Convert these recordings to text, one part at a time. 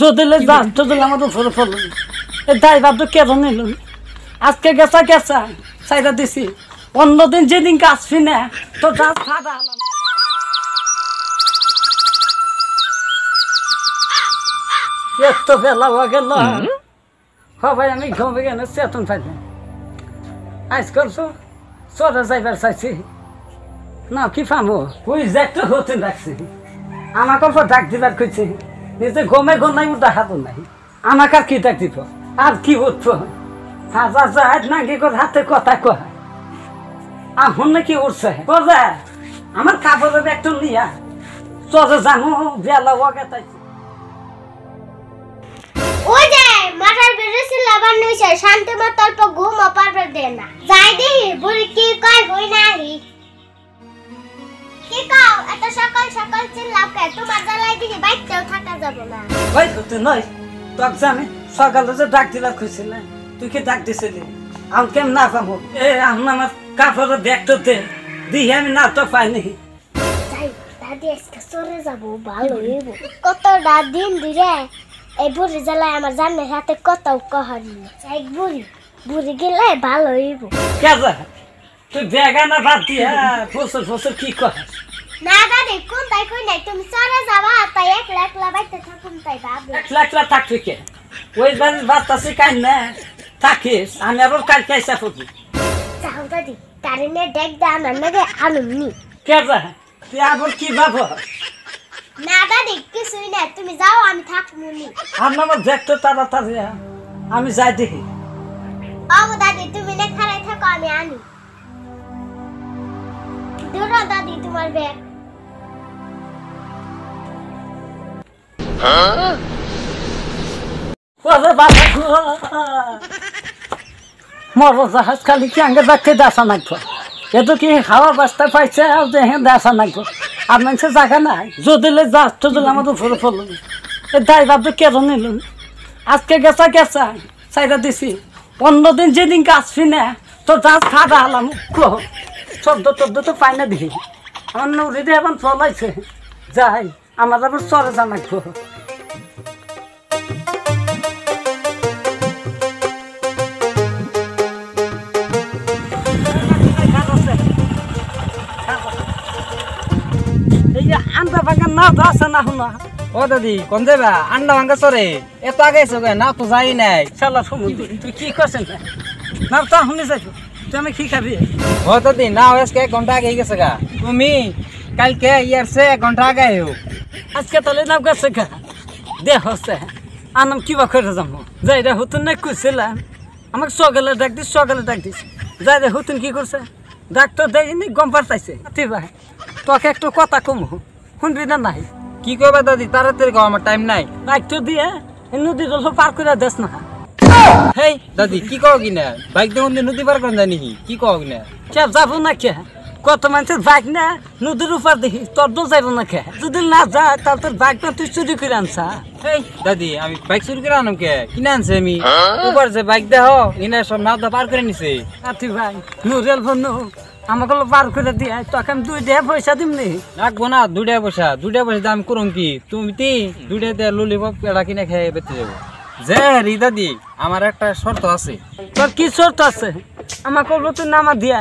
যদিলে যাস যদি আমার উপরে পড়ল ড্রাইভার তো কেন নিল আজকে গেছা গেছা চাইটা দিছি অন্যদিন যেদিন আসবি না তো যা ফাটা হলাম এত বেলা হয়ে গেল সবাই আমি ঘুমে গেলে চেতন পাইনি আজ করছো চলে যাইবার চাইছি না কি পাবো ওই জ্যাকটা হতে রাখছি আমাকে অল্প ডাক দিবার কইছে নিজে ঘুমে ঘুমাই উঠা হাতো নাই আমাকে আর কি ডাক দিব আর কি উঠবো হাজার যায় না কি করে হাতে কথা কয় এখন নাকি উঠছে বোঝা আমার কাপড়ের ব্যাগটা নিয়া চলে জানো বেলা ওকে তাইছি ওই যে মাথার বেরেছে লাবান নইছে শান্তি মত অল্প ঘুম পারবে দে না যাই দেখি বুড়ি কি কয় হই নাহি কি কাও এত সকাল সকাল চিল্লাও কে তোমার জ্বালাই দিকে বাইকটাও থাকা যাবে না ভাই তুই নয় তোক জানি সকালে যে ডাক দিলা খুঁজছিল তুই কি ডাক দিছিলি আমি কেমন না পাবো এ এখন আমার কাপড়ের ব্যাগটা দে দিয়ে আমি না তো পাইনি যাই দাদি আজকে চলে যাবো ভালো হইব কতটা দিন ধরে এই বুড়ি জ্বালায় আমার জানের হাতে কত কহানি যাই বুড়ি বুড়ি গেলে ভালো হইব কে যা তুই ব্যাগা না বাদ দিয়া ফসল ফসল কি কর না দাদি কোন তাই কই নাই তুমি চলে যাবা তাই একলা একলা বাইতে থাকুন তাই ভাবি একলা একলা থাকবি কে ওই বাড়ির বাচ্চা কাই না থাকিস আমি আবার কালকে এসে পড়বি যাও দাদি কারেন্টে ডেক দা আমার নাকি আনুমনি কে যা তুই আবার কি ভাবো না দাদি কিছুই না তুমি যাও আমি থাকমুনি আমার দেখতে তাড়াতাড়ি আমি যাই দেখি ও দাদি তুমি না খারাই থাকো আমি আনি ধরো দাদি তোমার ব্যাগ ওরে বাবা মরো জাহাজ খালি কি আগে যাকে দেখা নাকবো এতো কি খাওয়ার বাস্তা পাইছে আর দেখে দেখা নাকবো আর মানুষের জায়গা নাই যদিলে যাস তো যদি আমার উপরে পড়ল এই ড্রাইভার তো কেন নিল আজকে গেছা গেছা চাইটা দিছি অন্যদিন যেদিন আসবি না তো যা ফাটা হলাম চোদ্দ তো পাই না দিই আমার নদীতে এখন চলাইছে যাই আমার আবার চরে জানাকবো আন্দা ভাঙা না আছে না শুনা ও দাদি কোন যাবা আন্ডা ভাঙ্গা চরে এত আগে এসো না তো যাই নাই শালা সমুদ্র তুই কি করছেন না তা শুনে যাইছো তুই আমি কি খাবি ও দাদি না আজকে 1 ঘন্টা আগে গেছে গা তুমি কালকে ইয়ার সে 1 ঘন্টা আগে আইও আজকে তাহলে নাম গেছে গা দেখ হচ্ছে আনাম কিবা করে যাবো যাই রে হুতুন না কুছিলাম আমাকে সকালে ডাক দিস যাই রে হুতুন কি করছে ডাক্তার দেয়নি গম পারতাইছে তুই ভাই তোকে একটু কথা কম শুনবি না নাই কি কইবা দাদি তাড়াতাড়ি কও আমার টাইম নাই বাইকটা দিয়ে নদী জল পার করে দেস না হেই দাদি কি কও কিনা বাইক দিয়ে নদী পার করে জানি কি কও কিনা কে যাবো না কে কত মানুষের বাইক না নদীর উপর দেখি তোর তো যাবো না কে যদি না যায় তাহলে তোর বাইক না তুই চুরি করে আনছা হেই দাদি আমি বাইক চুরি করে আনম কে কিনে আনছে আমি উপর যে বাইক দেখো ইনা সব নাও তো পার করে নিছে আতি ভাই নুরেল বন্ধু আমাকে পার করে দিয়ে তোকে আমি 2 টাকা পয়সা দিমনি রাখবো না 2 টাকা পয়সা দাম করুন কি তুমি 2 টাকা ললিপপ এটা কিনে খেয়ে বেঁচে যাবো যে রি দাদি আমার একটা শর্ত আছে তোর কি শর্ত আছে আমাকে তুই নামা দিয়া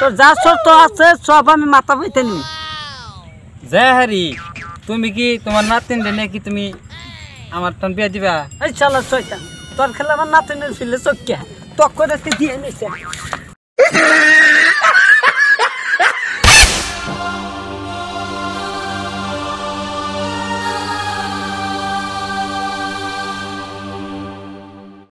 তোর যা শর্ত আছে সব আমি মাথা বইতে নি যে হারি তুমি কি তোমার নাতিন রে কি তুমি আমার তন বিয়া দিবা এই শালা শয়তান তোর খেলা আমার নাতিনের ফিলে চকিয়া তক করে দিয়ে নিছে